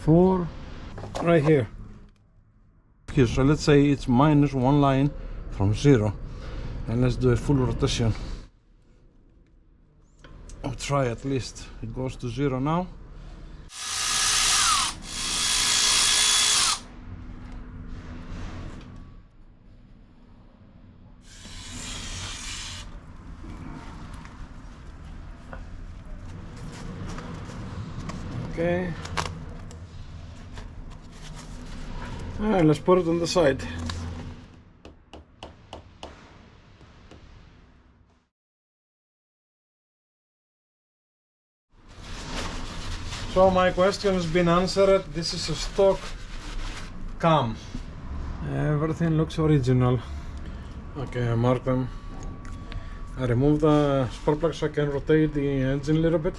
4 right here. Okay, so let's say it's minus one line from 0, and let's do a full rotation. I'll try at least. It goes to 0 now. Okay. Alright, let's put it on the side. So my question has been answered. This is a stock cam. Everything looks original. Okay, I mark them. I remove the spark plug so I can rotate the engine a little bit.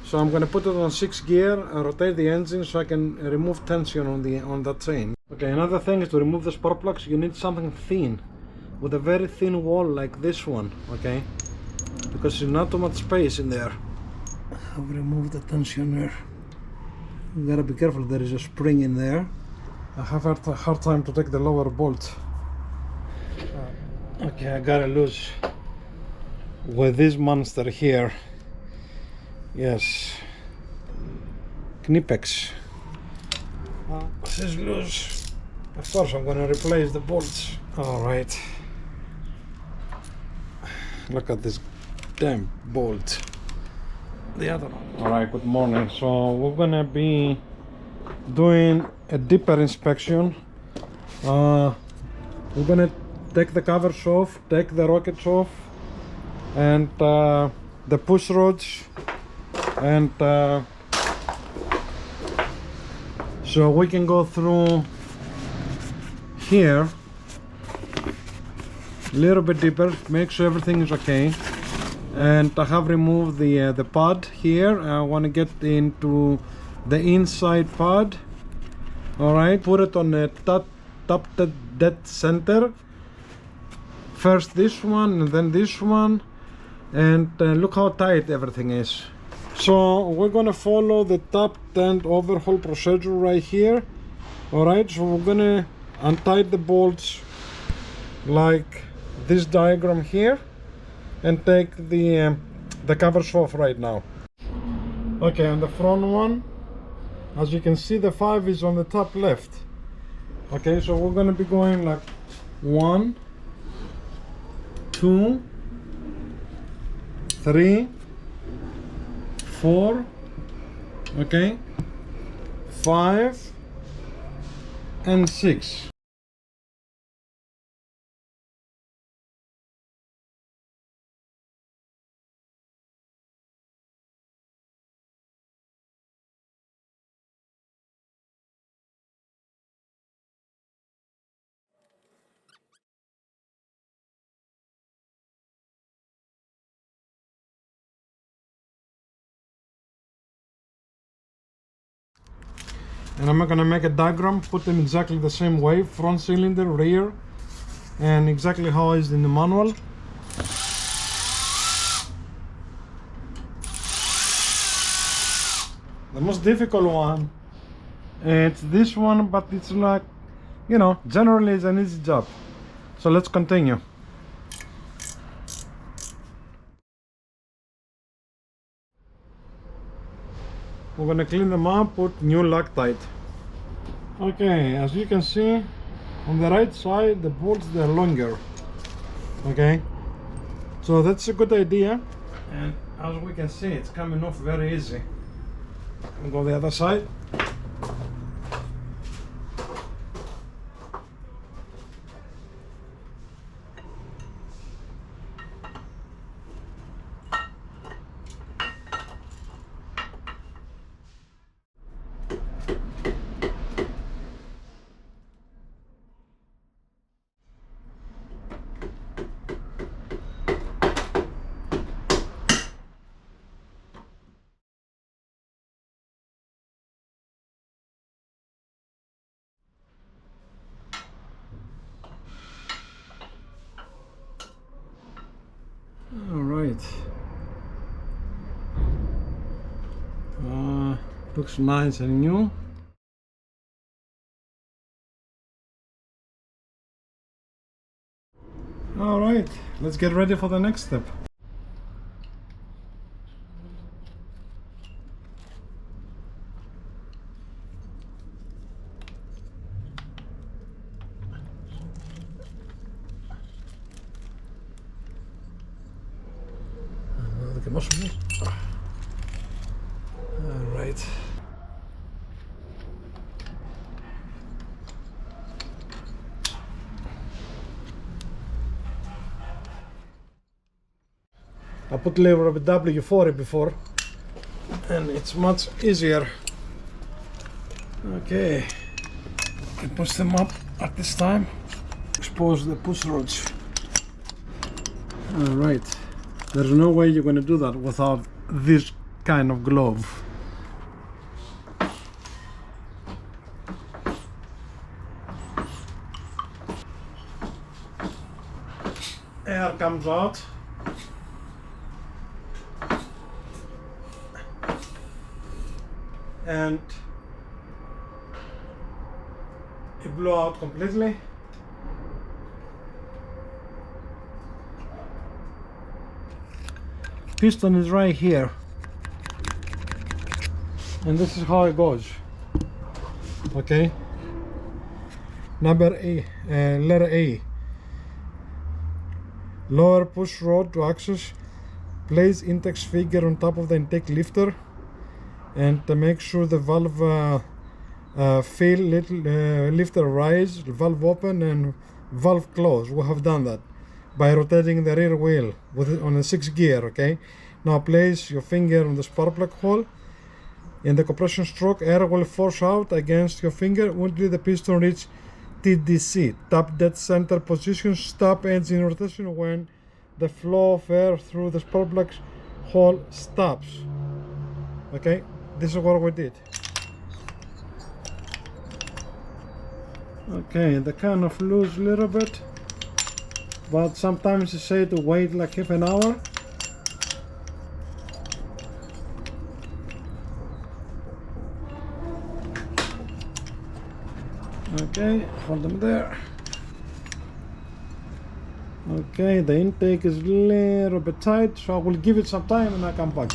So I'm going to put it on 6th gear and rotate the engine so I can remove tension on that chain. Okay, another thing is to remove the spark plugs. You need something thin, with a very thin wall like this one, okay? Because there's not too much space in there. I've removed the tensioner. You gotta be careful, there is a spring in there. I have a hard time to take the lower bolt. Okay, I got it loose with this monster here. Yes, Knipex. This is loose. Of course, I'm gonna replace the bolts. All right. Look at this damn bolt. The other one. All right. Good morning. So we're gonna be doing a deeper inspection. We're gonna take the covers off, take the rockets off, and the push rods. And so we can go through here a little bit deeper, make sure everything is okay. And I have removed the pod here. I want to get into the inside pod. All right, put it on a top dead center. First this one and then this one, and look how tight everything is. So we're gonna follow the top end overhaul procedure right here. Alright, so we're gonna untie the bolts like this diagram here and take the covers off right now. Okay, on the front one, as you can see, the 5 is on the top left. Okay, so we're gonna be going like 1, 2, 3, 4, okay, 5 and 6. And I'm gonna make a diagram, put them exactly the same way, front cylinder, rear, and exactly how it is in the manual. The most difficult one, it's this one, but it's like, you know, generally it's an easy job. So let's continue. We're gonna clean them up, put new Loctite. Okay, as you can see, on the right side, the bolts, they're longer. Okay, so that's a good idea. And as we can see, it's coming off very easy. We'll go the other side. Looks nice and new. All right, let's get ready for the next step. All right. I put lever of W40 before, and it's much easier. Okay, you can push them up at this time. Expose the push rods. All right. There's no way you're going to do that without this kind of glove. Air comes out. And it blew out completely. Piston is right here, and this is how it goes. Okay, number A, letter A, lower push rod to access, place index finger on top of the intake lifter, and to make sure the valve fill, lifter rise, valve open and valve close. We have done that by rotating the rear wheel on a 6 gear. Okay, now place your finger on the spark plug hole. In the compression stroke, air will force out against your finger until the piston reach TDC Top Dead Center position. Stop engine rotation when the flow of air through the spark plug hole stops. Okay, this is what we did. Okay, they kind of lose a little bit, but sometimes you say to wait like half an hour. Okay, hold them there. Okay, the intake is a little bit tight, so I will give it some time and I'll come back.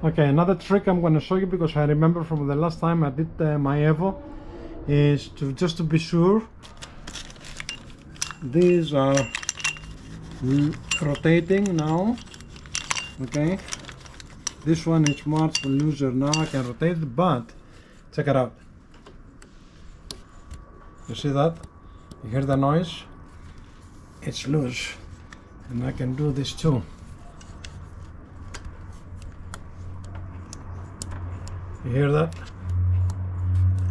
Okay, another trick I'm going to show you, because I remember from the last time I did my Evo, is to just to be sure these are rotating now. Okay, this one is much looser now. I can rotate it, but check it out. You see that? You hear the noise? It's loose, and I can do this too. You hear that?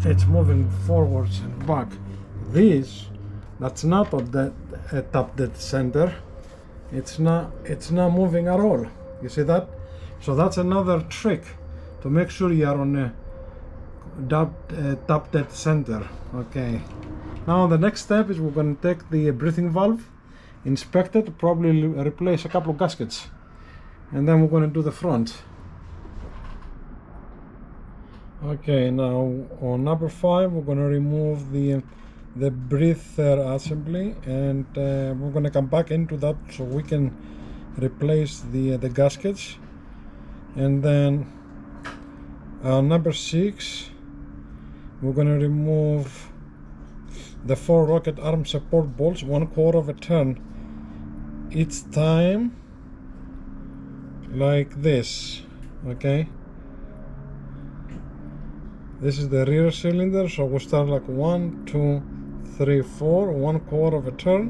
It's moving forwards and back. This, that's not on the Top Dead Center. It's not moving at all. You see that? So that's another trick to make sure you are on a Top Dead Center. Okay. Now the next step is we're going to take the breathing valve, inspect it, probably replace a couple of gaskets, and then we're going to do the front. Okay, now on number 5 we're going to remove the breather assembly, and we're going to come back into that so we can replace the gaskets. And then number 6 we're going to remove the 4 rocket arm support bolts 1/4 of a turn each time, like this. Okay, this is the rear cylinder, so we start like 1, 2, 3, 4, 1/4 of a turn,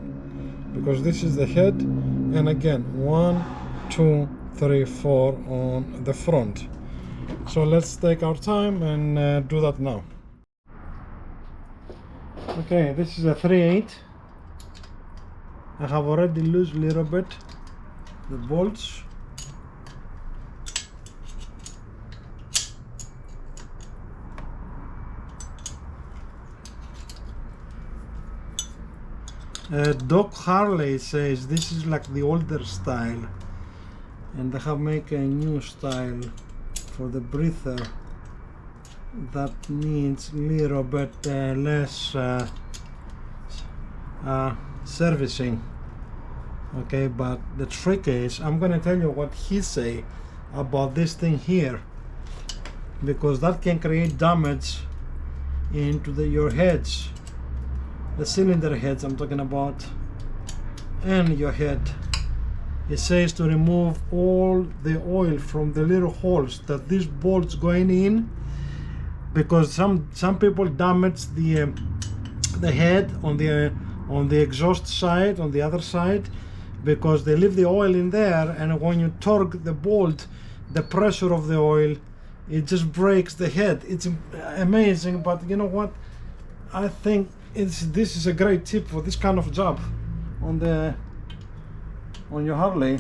because this is the head, and again 1, 2, 3, 4 on the front. So let's take our time and do that now. Okay, this is a 3/8. I have already loosed a little bit the bolts. Doc Harley says this is like the older style, and they have make a new style for the breather that needs a little bit less servicing. Okay, but the trick is, I'm gonna tell you what he say about this thing here, because that can create damage into your heads, the cylinder heads I'm talking about, and your head. It says to remove all the oil from the little holes that these bolts going in, because some people damage the head on the exhaust side, on the other side, because they leave the oil in there, and when you torque the bolt, the pressure of the oil, it just breaks the head. It's amazing, but you know what, I think this is a great tip for this kind of job on your Harley.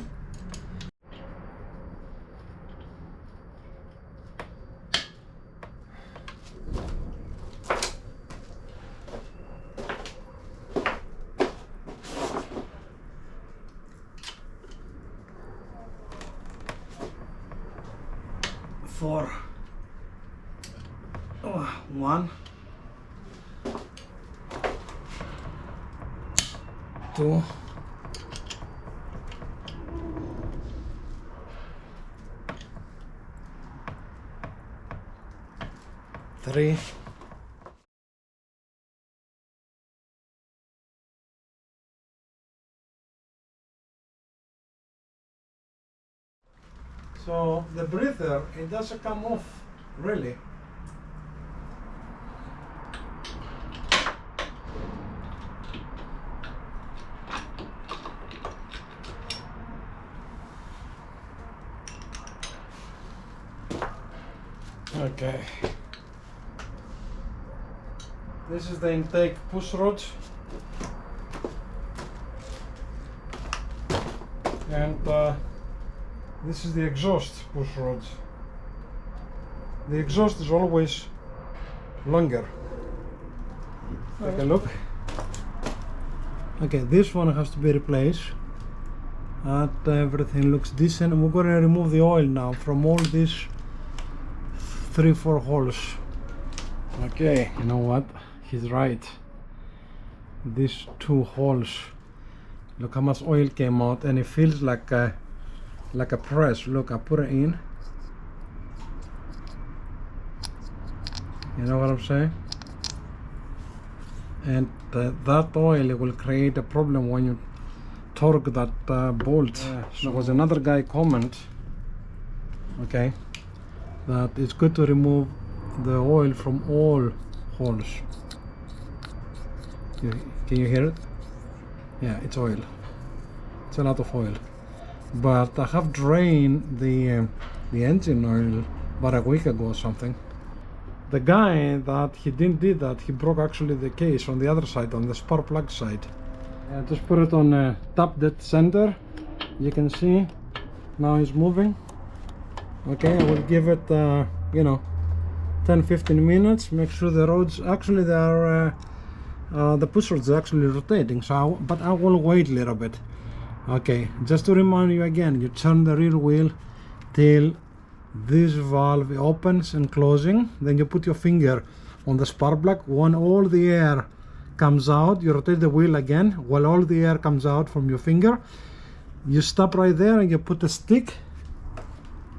For 1, 2, 3, 4. So the breather, it doesn't come off really. Okay. This is the intake push rods, and this is the exhaust push rods. The exhaust is always longer. Take a look. Okay, this one has to be replaced. Everything looks decent, and we're going to remove the oil now from all these 3-4 holes. Okay, you know what? He's right. These 2 holes, look how much oil came out, and it feels like a press. Look, I put it in. You know what I'm saying? And that oil will create a problem when you torque that bolt. There was another guy comment, okay, that it's good to remove the oil from all holes. Can you hear it? Yeah, it's oil. It's a lot of oil. But I have drained the engine oil about a week ago or something. The guy that he didn't do that, he broke actually the case on the other side, on the spark plug side. I just put it on Top Dead Center. You can see now it's moving. Okay, I will give it you know, 10-15 minutes. Make sure the rods, actually they are the push rods are actually rotating, so but I will wait a little bit. Okay, just to remind you again, you turn the rear wheel till this valve opens and closing, then you put your finger on the spark plug. When all the air comes out, you rotate the wheel again. While all the air comes out from your finger, you stop right there and you put a stick.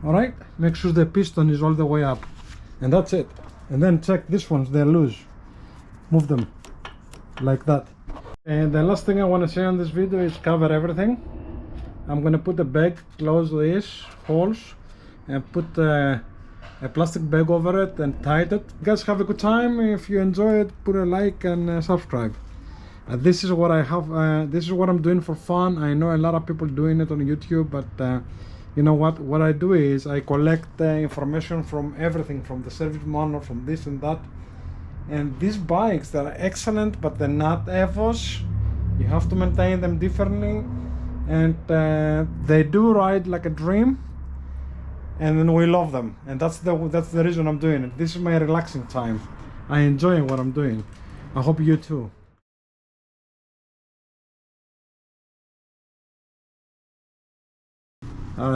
All right, make sure the piston is all the way up, and that's it. And then check this ones, they're loose. Move them like that. And the last thing I want to say on this video is cover everything. I'm going to put a bag, close these holes, and put a plastic bag over it and tie it. You guys have a good time. If you enjoy it, put a like and subscribe. This is what I have. This is what I'm doing for fun. I know a lot of people doing it on YouTube, but you know what I do is I collect information from everything, from the service manual, from this and that. And these bikes, they're excellent, but they're not Evos. You have to maintain them differently, and they do ride like a dream, and then we love them, and that's the reason I'm doing it. This is my relaxing time. I enjoy what I'm doing. I hope you too.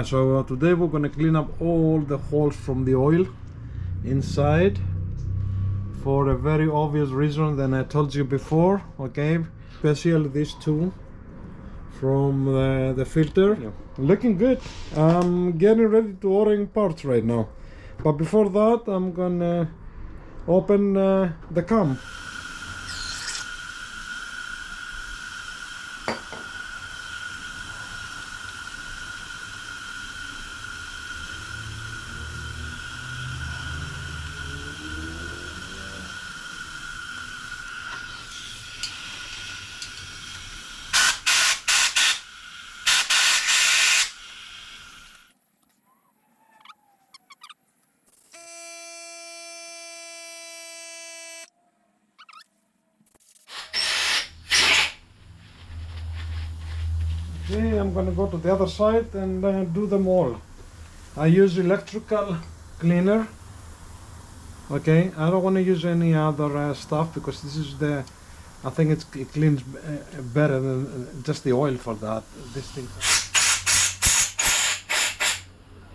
So today we're gonna clean up all the holes from the oil inside, for a very obvious reason than I told you before. Okay, especially these two from the filter. Yeah. Looking good. I'm getting ready to ordering parts right now, but before that I'm gonna open the cam. Okay, I'm gonna go to the other side and do them all. I use electrical cleaner. Okay, I don't want to use any other stuff because this is the, I think it cleans better than just the oil for that. This thing.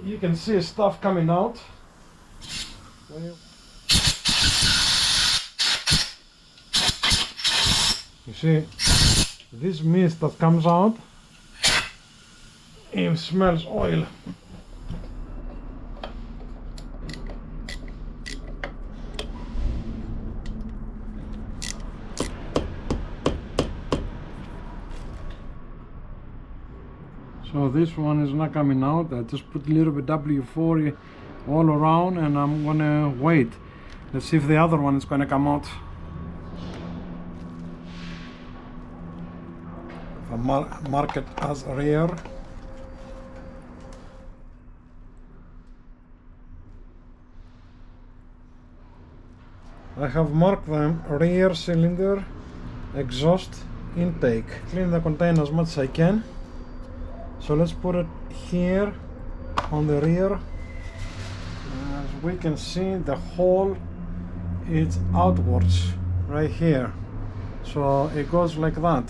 You can see stuff coming out. You see, this mist that comes out, it smells oil. So this one is not coming out. I just put a little bit W40 all around and I'm gonna wait. Let's see if the other one is gonna come out. If I mark it as rear. I have marked them rear cylinder, exhaust, intake. Clean the container as much as I can. So let's put it here on the rear. As we can see, the hole is outwards right here. So it goes like that.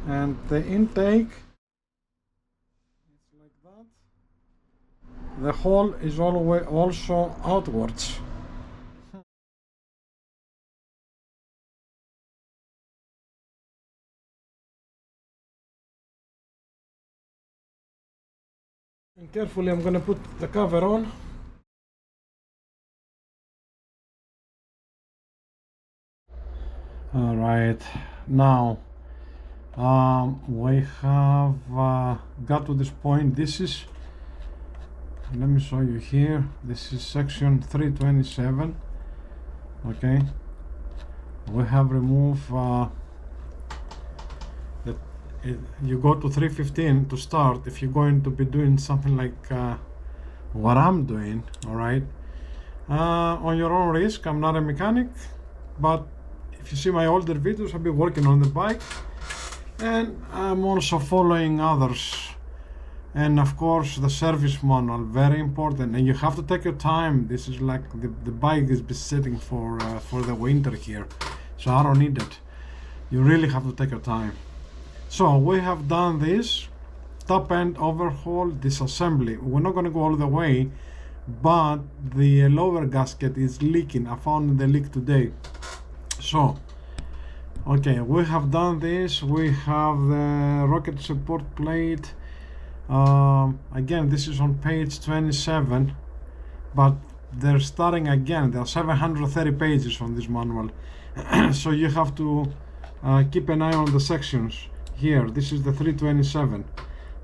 And the intake is like that. The hole is always also outwards. And carefully I'm going to put the cover on. All right, now we have got to this point. This is, let me show you here, this is section 327. Okay, we have removed you go to 315 to start if you're going to be doing something like what I'm doing. All right, on your own risk. I'm not a mechanic, but if you see my older videos, I've been working on the bike and I'm also following others, and of course the service manual, very important, and you have to take your time. This is like the bike is sitting for the winter here, so I don't need it. You really have to take your time. So we have done this top end overhaul disassembly. We're not going to go all the way, but the lower gasket is leaking. I found the leak today. So okay, we have done this. We have the rocket support plate. Again, this is on page 27, but they're starting again. There are 730 pages on this manual. So you have to keep an eye on the sections here. This is the 327.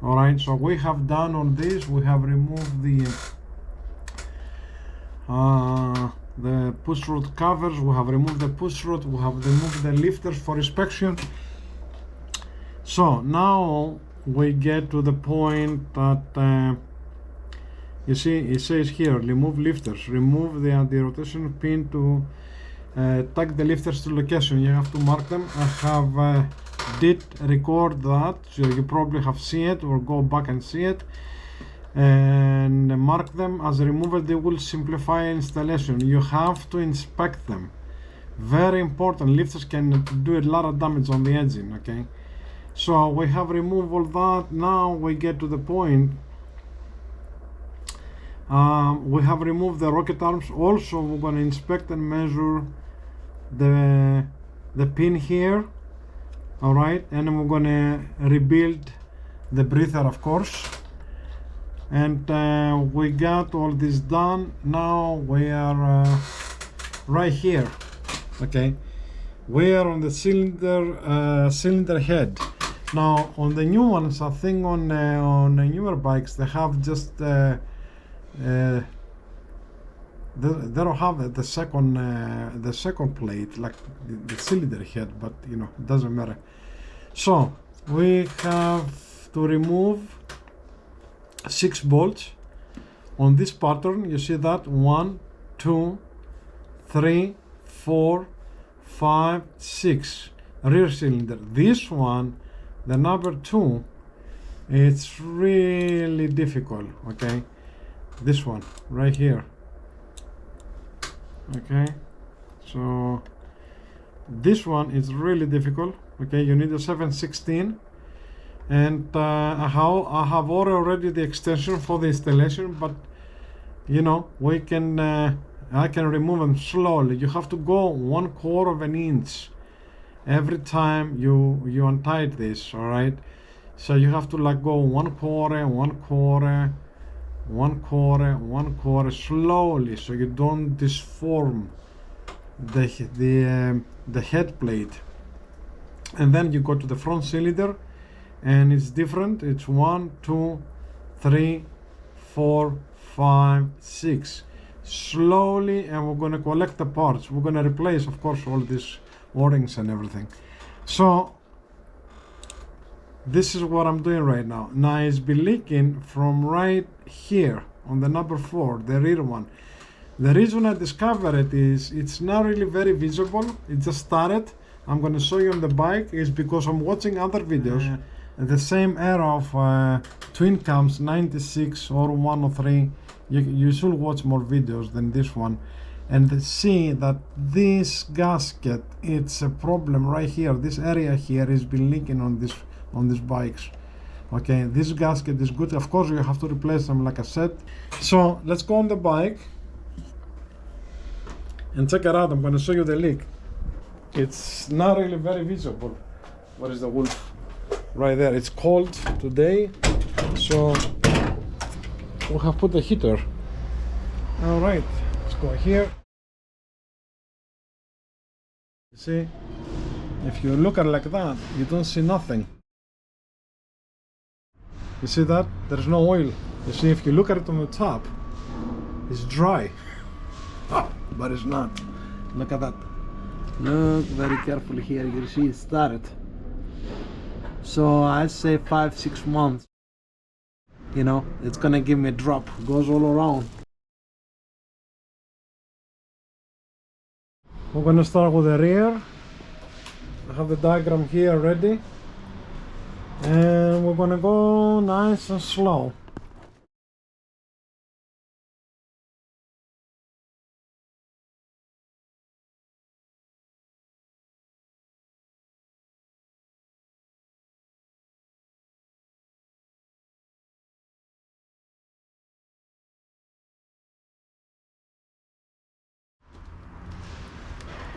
All right, so we have done on this, we have removed the pushrod covers, we have removed the pushrod, we have removed the lifters for inspection. So now we get to the point that you see it says here, remove lifters, remove the anti-rotation pin to tag the lifters to location. You have to mark them. I have did record that, so you probably have seen it, or go back and see it, and mark them as removal. They will simplify installation. You have to inspect them, very important. Lifters can do a lot of damage on the engine. Okay, so we have removed all that. Now we get to the point We have removed the rocket arms. Also, we're going to inspect and measure the pin here. All right, and we're going to rebuild the breather, of course. And we got all this done. Now we are right here. Okay, we are on the cylinder head. Now on the new ones, I think on the newer bikes, they have just they don't have the second plate like the cylinder head, but you know, it doesn't matter. So we have to remove 6 bolts on this pattern. You see that 1, 2, 3, 4, 5, 6 rear cylinder. This one, the number 2, it's really difficult. Okay, this one right here. Okay, so this one is really difficult. Okay, you need a 7/16, and I have already the extension for the installation, but you know, we can I can remove them slowly. You have to go 1/4 of an inch every time you untie this. All right, so you have to like go 1/4, 1/4, 1/4, 1/4 slowly, so you don't disform the head plate. And then you go to the front cylinder, and it's different. It's 1, 2, 3, 4, 5, 6. Slowly, and we're going to collect the parts. We're going to replace, of course, all these O-rings and everything. So this is what I'm doing right now. Now it's been leaking from right here on the number 4, the rear one. The reason I discovered it is it's not really very visible. It just started. I'm going to show you on the bike is because I'm watching other videos. The same era of twin cams 96 or 103. You should watch more videos than this one and see that this gasket, it's a problem right here. This area here has been leaking on these bikes. Okay, this gasket is good. Of course you have to replace them like I said. So let's go on the bike and check it out. I'm going to show you the leak. It's not really very visible. What is the wolf? Right there. It's cold today, so we have put the heater. All right, let's go here. You see, if you look at it like that, you don't see nothing. You see that? There's no oil. You see, if you look at it on the top, it's dry. But it's not. Look at that. Look very carefully here. You see it started. So I'd say 5-6 months. You know, it's gonna give me a drop. Goes all around. We're gonna start with the rear. I have the diagram here ready. And we're gonna go nice and slow.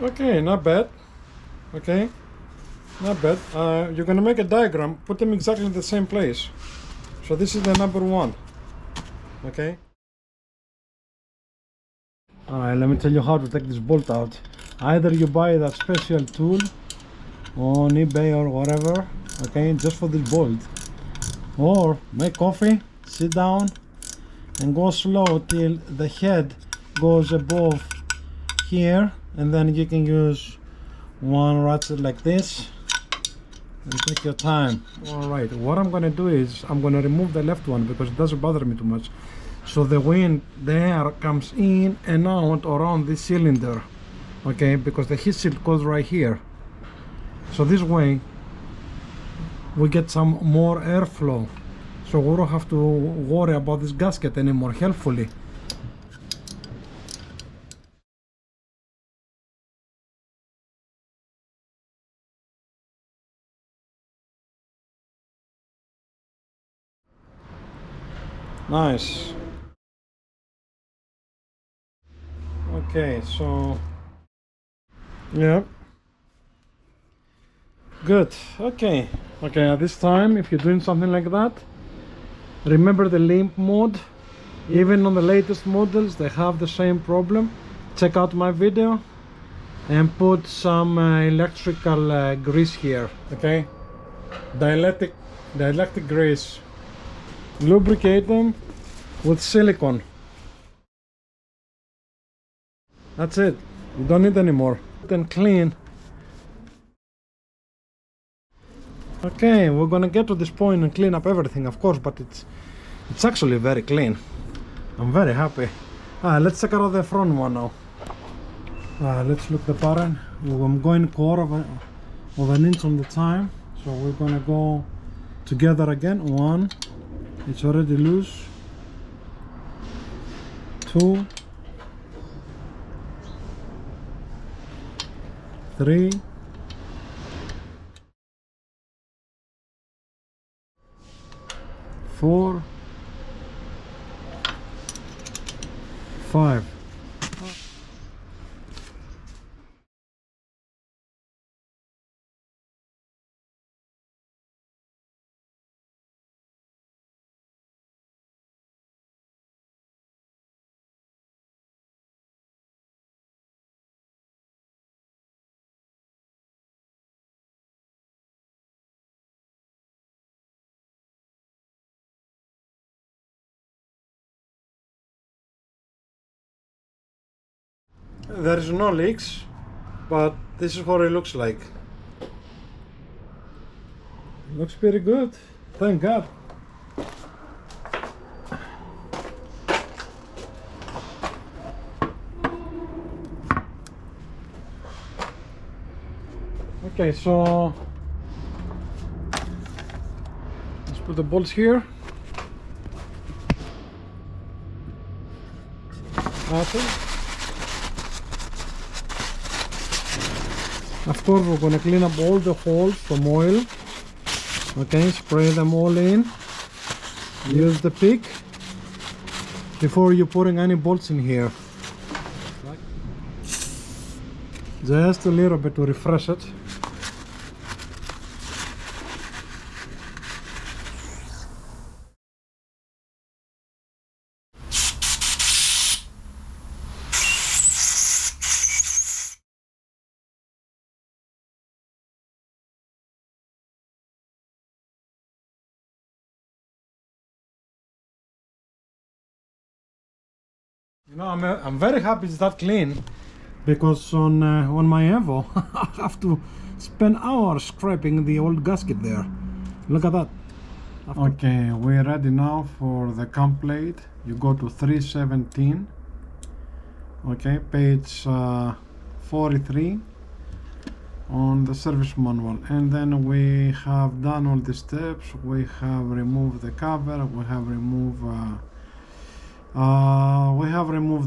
Okay, not bad. Okay, not bad. You're gonna make a diagram, put them exactly in the same place. So this is the number 1. Okay. Alright, let me tell you how to take this bolt out. Either you buy that special tool on eBay or whatever, okay, just for this bolt, or make coffee, sit down and go slow till the head goes above here, and then you can use one ratchet like this and take your time. Alright, what I'm gonna do is I'm gonna remove the left one because it doesn't bother me too much, so the wind, the air comes in and out around this cylinder, okay, because the heat shield goes right here. So this way we get some more airflow, so we don't have to worry about this gasket anymore, helpfully. Nice. Okay, so yeah, good. Okay, at this time, if you're doing something like that, remember the limp mode. Even on the latest models, they have the same problem. Check out my video and put some electrical grease here. Okay, dielectric grease. Lubricate them with silicone. That's it. You don't need any more. Then clean. Okay, we're gonna get to this point and clean up everything, of course, but it's actually very clean. I'm very happy. Let's check out the front one now. Let's look the pattern. I'm going quarter of an inch on the time, so we're gonna go together again. 1, it's already loose. 2, 3, 4, 5. There is no leaks, but this is what it looks like. Looks pretty good, thank God. Okay, so let's put the bolts here. Okay. Of course, we're going to clean up all the holes from oil. Okay, spray them all in. Use the pick before you're putting any bolts in here. Just a little bit to refresh it. You know, I'm very happy it's that clean, because on my Evo I have to spend hours scraping the old gasket there. Look at that. Okay, we're ready now for the cam plate. You go to 317. Okay, page 43 on the service manual, and then we have done all the steps. We have removed the cover. We have removed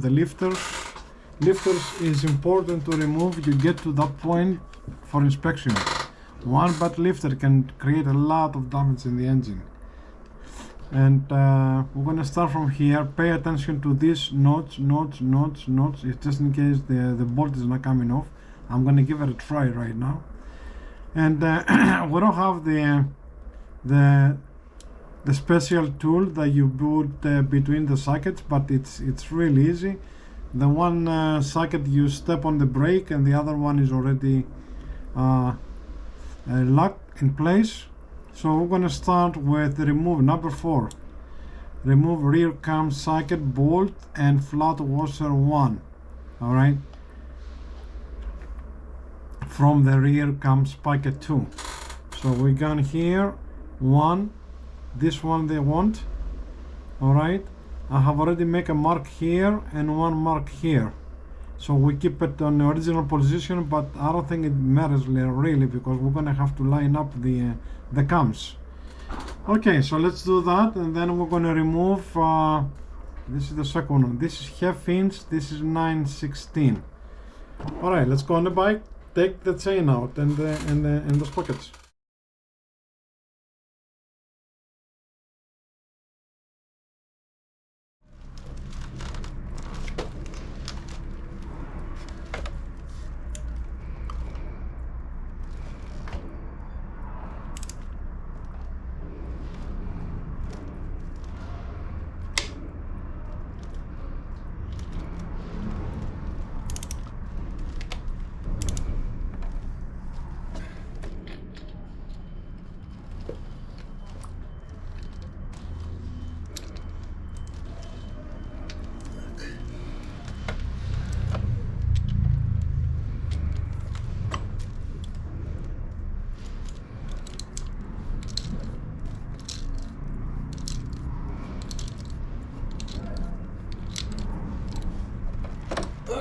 the lifters. Lifters is important to remove. You get to that point for inspection. One bad lifter can create a lot of damage in the engine. And we're gonna start from here. Pay attention to these knots. It's just in case the bolt is not coming off. I'm gonna give it a try right now. And we don't have the special tool that you put between the sockets, but it's really easy. The one socket you step on the brake, and the other one is already locked in place. So we're gonna start with remove number 4. Remove rear cam socket bolt and flat washer 1. All right, from the rear cam sprocket 2. So we got here 1. This one they want. All right, I have already make a mark here and 1 mark here, so we keep it on the original position, but I don't think it matters really, because we're gonna have to line up the cams. Okay, so let's do that, and then we're gonna remove this is the second one. This is half inch, this is 9/16. All right, let's go on the bike, take the chain out and the sprockets.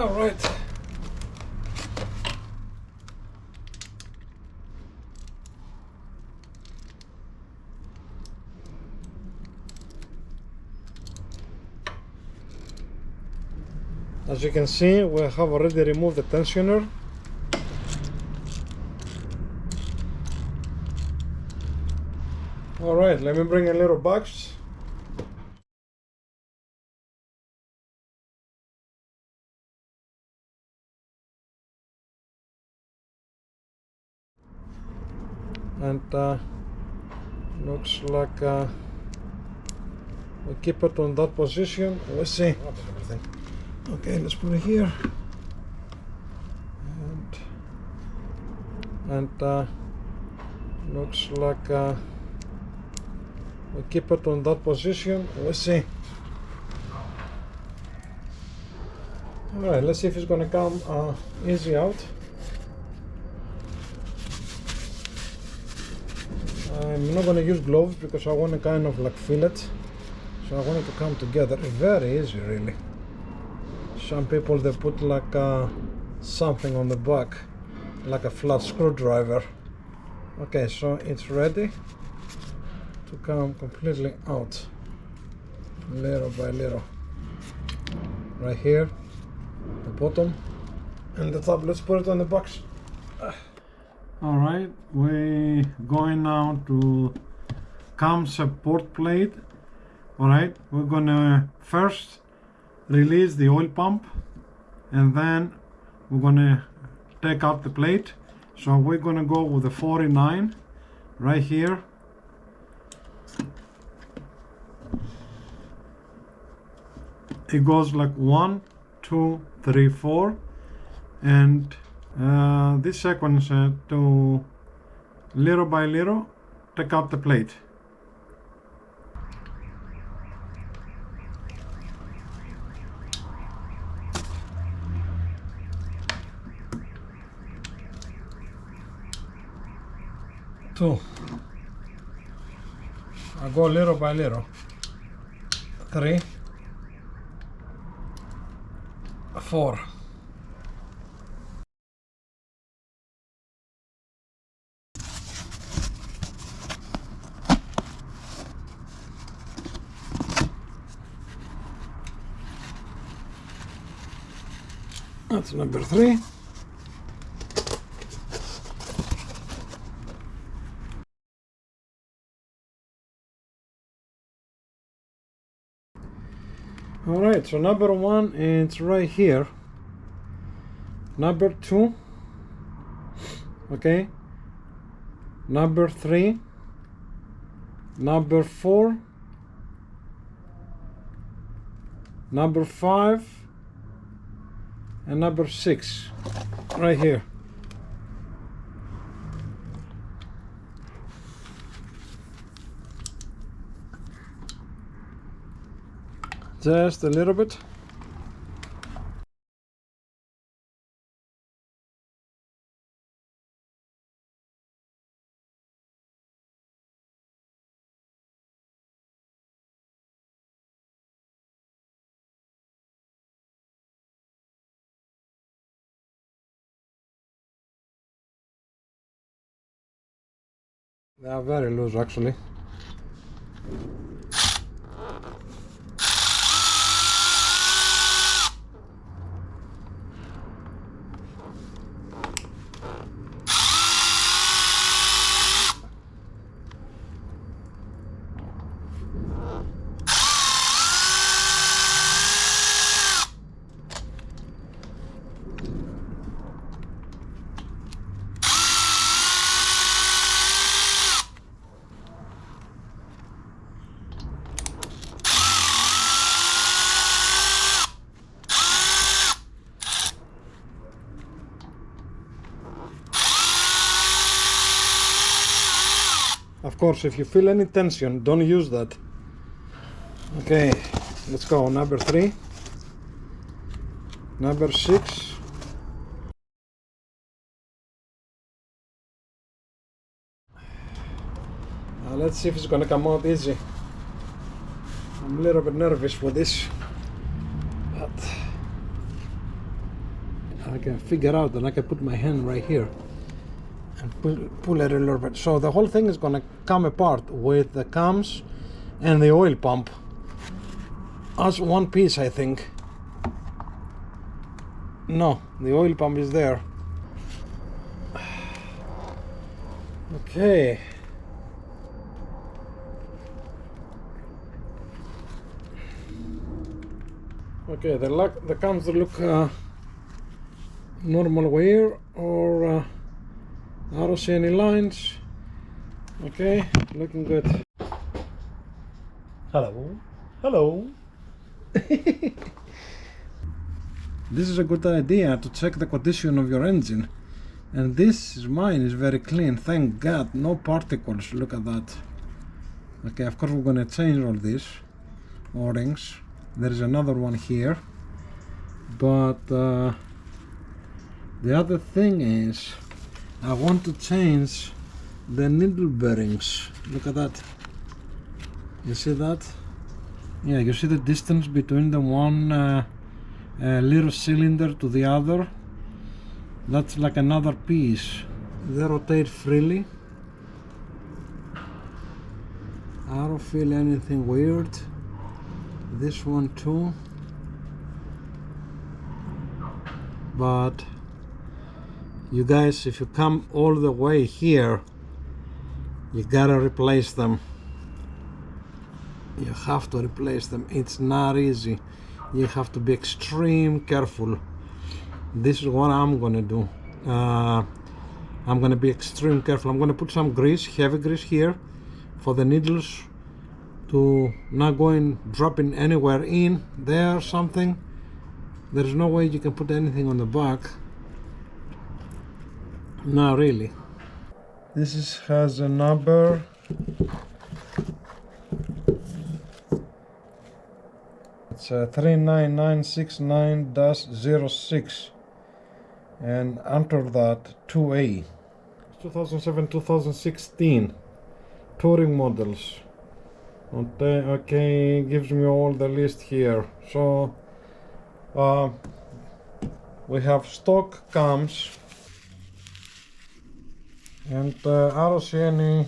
All right. As you can see, we have already removed the tensioner. All right, let me bring a little box. And looks like we keep it on that position. Let's see. Okay, let's put it here. And looks like we keep it on that position. Let's see. All right, let's see if it's gonna come easy out. I'm not gonna use gloves because I want to kind of like feel it. So I want it to come together. Very easy, really. Some people, they put like something on the back, like a flat screwdriver. Okay, so it's ready to come completely out, little by little. Right here, the bottom and the top. Let's put it on the box. All right, we're going now to Camshaft port plate. All right, we're gonna first release the oil pump, and then we're gonna take out the plate. So we're gonna go with the 49 right here. It goes like 1, 2, 3, 4, and this sequence to little by little take out the plate. Two. I go little by little. 3, 4. That's number 3. Alright, so number 1 is right here. Number 2, okay. Number 3, number 4, number 5, and number 6 right here. Just a little bit. They are very loose actually. Of course, if you feel any tension, don't use that. Okay, let's go. Number 3, number 6, let's see if it's gonna come out easy. I'm a little bit nervous for this, but I can figure out that I can put my hand right here and pull it a little bit. So the whole thing is gonna come apart with the cams and the oil pump as one piece, I think. No, the oil pump is there. Okay. Okay, the cams look normal wear, or I don't see any lines. Okay, looking good. Hello. Hello. This is a good idea to check the condition of your engine. And mine is very clean, thank God, no particles, look at that. Okay, of course we're gonna change all these O-rings. There is another one here. But the other thing is, I want to change the needle bearings. Look at that. You see that? Yeah, you see the distance between the one little cylinder to the other? That's like another piece. They rotate freely. I don't feel anything weird. This one too. But you guys, if you come all the way here, you gotta replace them. You have to replace them. It's not easy. You have to be extreme careful. This is what I'm gonna do. I'm gonna be extreme careful. I'm gonna put some grease, heavy grease here, for the needles to not go in, dropping anywhere in there or something. There's no way you can put anything on the back. No, really. This has a number. It's 39969-06, and under that 2A. 2007-2016 touring models. Okay, gives me all the list here. So we have stock cams, and I don't see any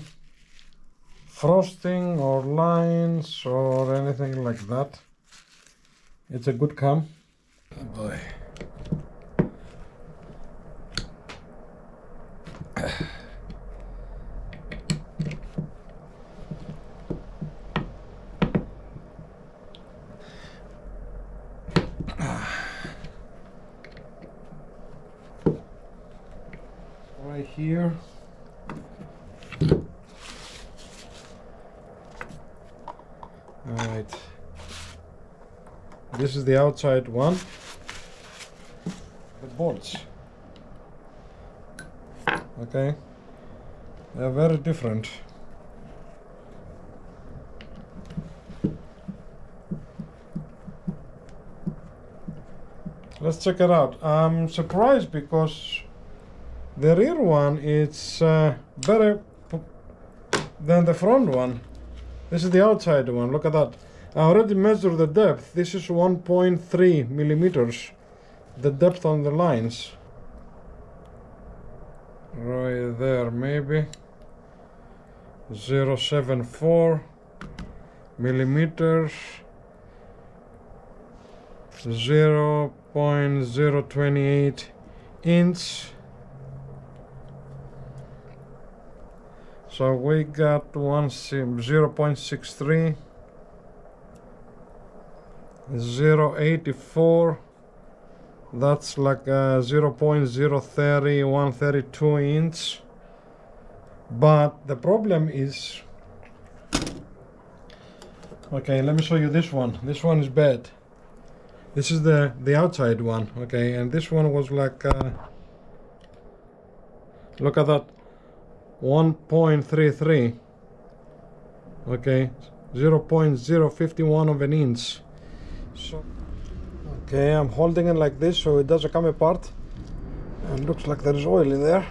frosting or lines or anything like that. It's a good cam. Oh boy. Right here. All right. This is the outside one. The bolts. Okay. They're very different. Let's check it out. I'm surprised because the rear one is better than the front one. This is the outside one. Look at that. I already measured the depth. This is 1.3 millimeters, the depth on the lines. Right there, maybe 0.74 millimeters, 0.028 inch. So we got 0.63, 0.84, that's like 0.030, 132 inch. But the problem is, okay, let me show you this one. This one is bad. This is the outside one, okay, and this one was like look at that, 1.33, okay, 0.051 of an inch. So okay, I'm holding it like this so it doesn't come apart, and looks like there is oil in there.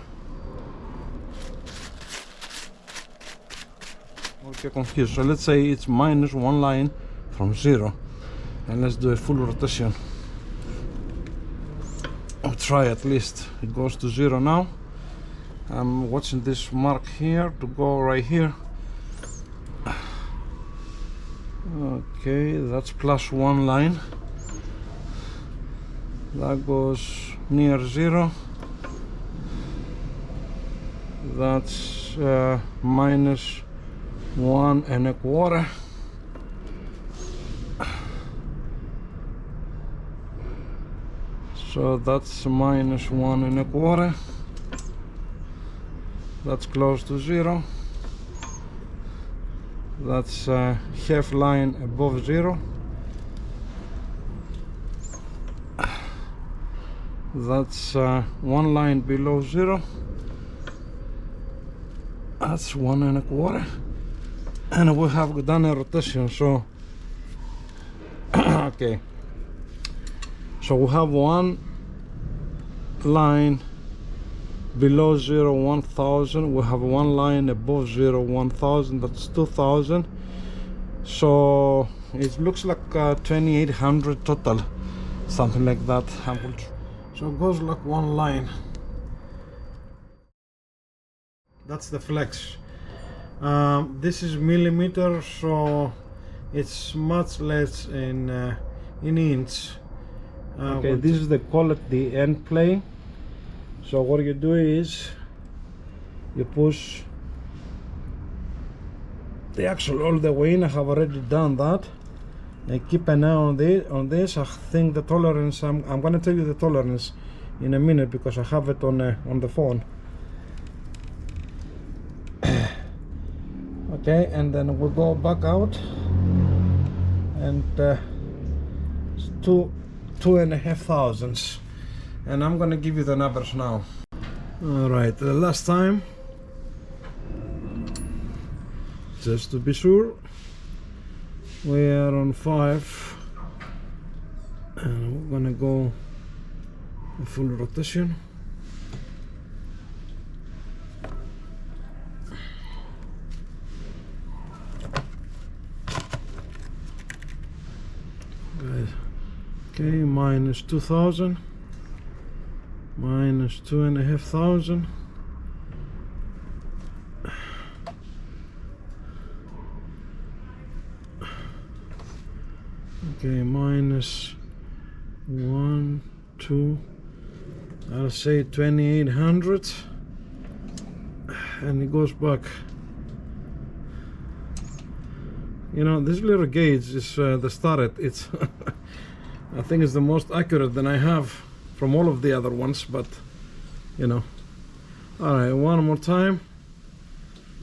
Okay, confused. So let's say it's minus one line from 0, and let's do a full rotation. I'll try at least. It goes to 0 now. I'm watching this mark here to go right here. Okay, that's +1 line. That goes near 0. That's -1.25. So that's -1.25. That's close to 0. That's half line above 0. That's 1 line below 0. That's 1.25. And we have done a rotation, so okay. So we have 1 line below 0, 1000. We have 1 line above 0, 1000. That's 2000. So it looks like 2800 total, something like that. So it goes like 1 line. That's the flex. This is millimeters, so it's much less in inch. Okay, this is the end play. So what you do is you push the axle all the way in. I have already done that. And keep an eye on this. I think the tolerance, I'm going to tell you the tolerance in a minute because I have it on the phone. Okay, and then we'll go back out, and 2.5 thousandths, and I'm gonna give you the numbers now. All right, the last time, just to be sure, we are on 5, and we're gonna go a full rotation. Okay, -2000, -2.5 thousand. Okay, -1, 2. I'll say 2800, and it goes back. You know, this little gauge is the started. It's I think it's the most accurate that I have from all of the other ones, but you know. All right, one more time.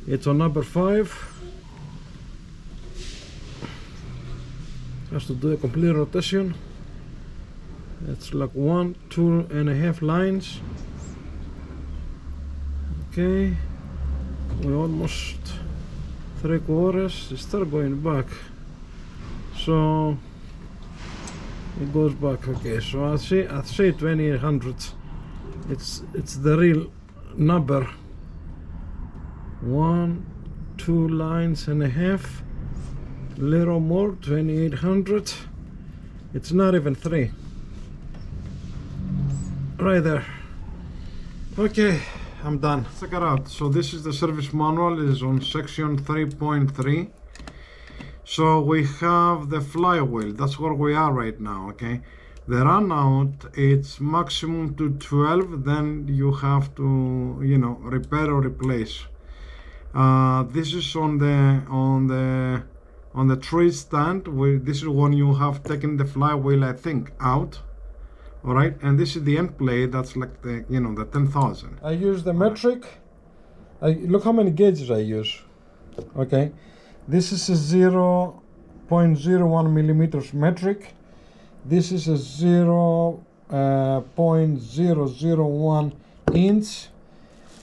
It's on number 5. Has to do a complete rotation. It's like 1, 2.5 lines. Okay, we're almost 3/4. It start going back, so it goes back. Okay, so I'd say 2800. It's the real number. 1, 2 lines and a half, little more, 2800. It's not even 3. Right there. Okay, I'm done. Check it out. So this is the service manual. It is on section 3.3. So we have the flywheel. That's where we are right now. Okay, the runout, it's maximum to 12. Then you have to, you know, repair or replace. This is on the tree stand. This is when you have taken the flywheel, I think, out. All right, and this is the end plate. That's like the, you know, the 10,000. I use the metric. Look how many gauges I use. Okay, this is a 0.01 millimeters metric. This is a 0.001 inch.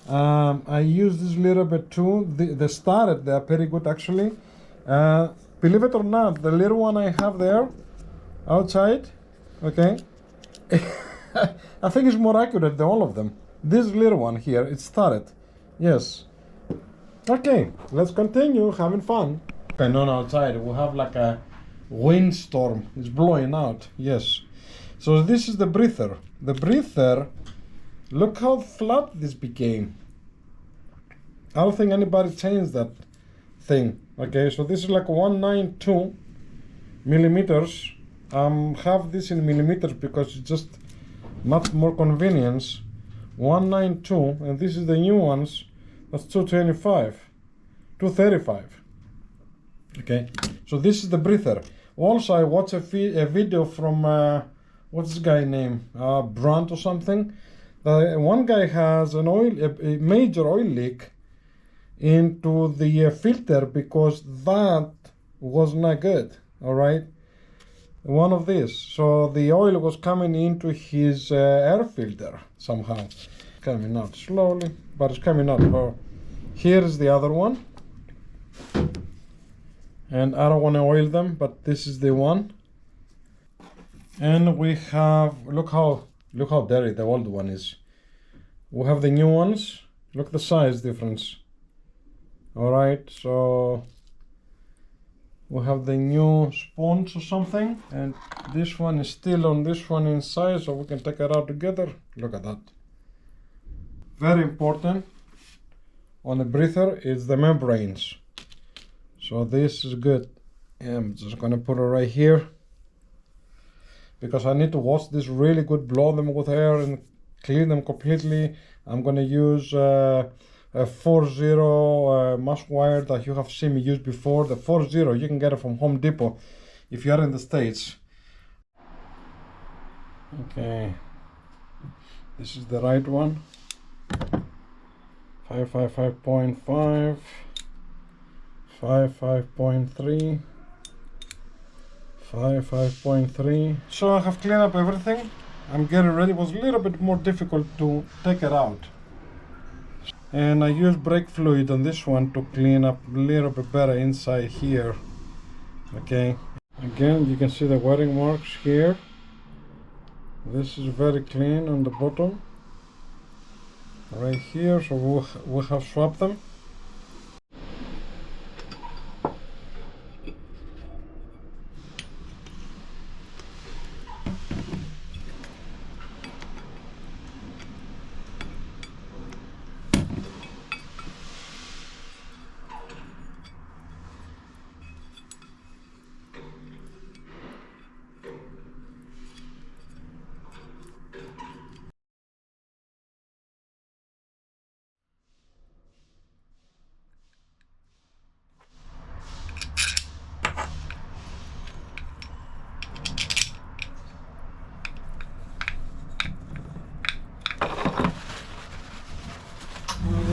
I use this little bit too. The started, they are very good actually. Believe it or not, the little one I have there outside, okay, I think it's more accurate than all of them. This little one here, it started. Yes. Okay, let's continue having fun. Okay, no, outside we have like a windstorm. It's blowing out. Yes. So this is the breather. The breather, look how flat this became. I don't think anybody changed that thing. Okay, so this is like 192 millimeters. Have this in millimeters because it's just much more convenience. 192, and this is the new ones. That's 225, 235. Okay, so this is the breather. Also, I watched a video from what's this guy name? Brandt or something. One guy has a major oil leak into the filter because that was not good. All right, one of these. So the oil was coming into his air filter somehow. Coming out slowly, but it's coming out. Oh, here is the other one. And I don't want to oil them, but this is the one. And we have, look how dirty the old one is. We have the new ones. Look the size difference. All right, so we have the new sponge or something, and this one is still on this one inside, so we can take it out together. Look at that. Very important on the breather is the membranes. So this is good. I'm just gonna put it right here because I need to wash this really good, blow them with air and clean them completely. I'm gonna use a 4.0 mask wire that you have seen me use before. The 4.0, you can get it from Home Depot if you are in the States. Okay, this is the right one. 555.5, 5.3, 5.3. So I have cleaned up everything. I'm getting ready. It was a little bit more difficult to take it out. And I use brake fluid on this one to clean up a little bit better inside here. Okay. Again, you can see the wearing marks here. This is very clean on the bottom. Right here, so we'll have swapped them.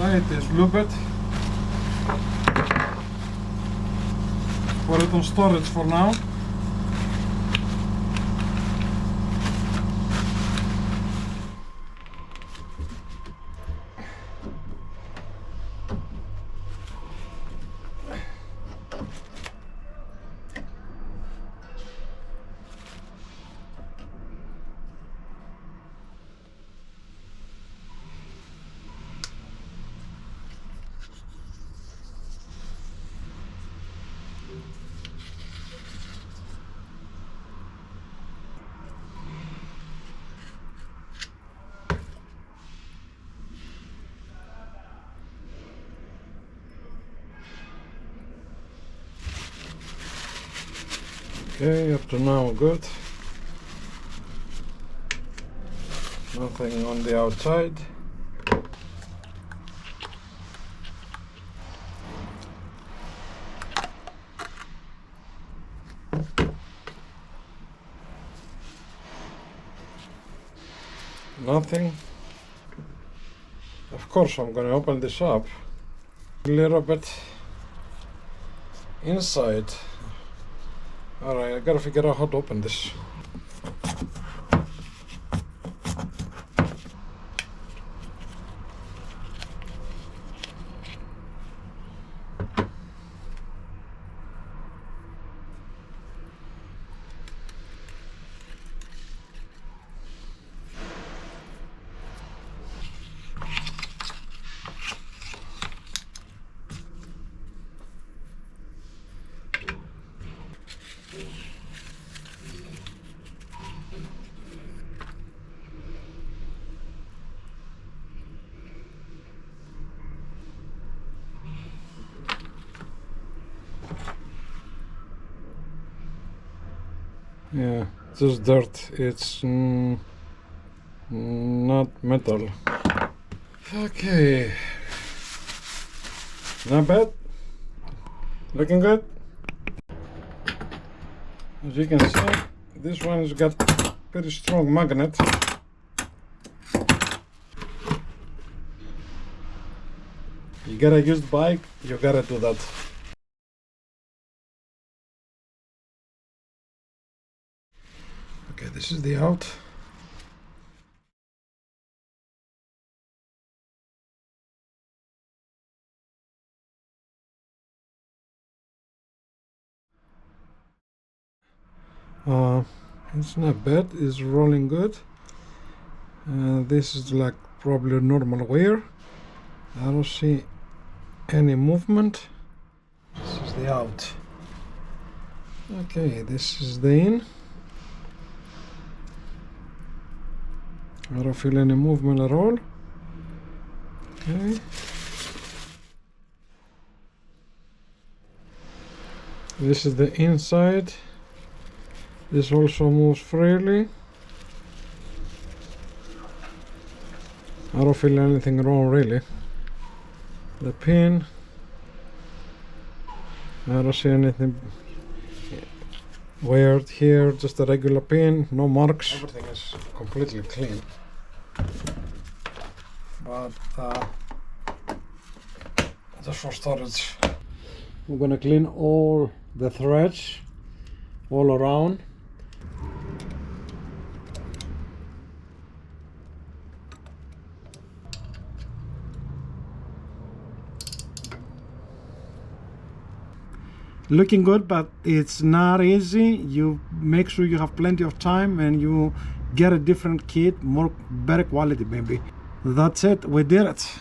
Alright, let's loop it. Put it on storage for now. Okay, up to now good. Nothing on the outside. Nothing. Of course, I'm going to open this up a little bit inside. Alright, I gotta figure out how to open this. Yeah, just dirt. It's not metal. Okay, not bad. Looking good. As you can see, this one has got pretty strong magnet. You gotta use the bike, you gotta do that. Okay, this is the out. It's not bad, it's rolling good. This is like probably normal wear. I don't see any movement. This is the out. Okay, this is the in. I don't feel any movement at all. Okay. This is the inside. This also moves freely. I don't feel anything wrong really. The pin, I don't see anything weird here, just a regular pin, no marks. Everything is completely clean. But just for storage. I'm gonna clean all the threads all around. Looking good, but it's not easy. You make sure you have plenty of time and you get a different kit, better quality maybe. That's it, we did it.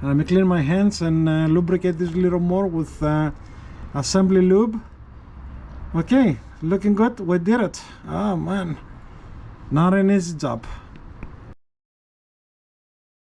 Let me clean my hands and lubricate this a little more with assembly lube. Okay, looking good, we did it. Oh man, not an easy job.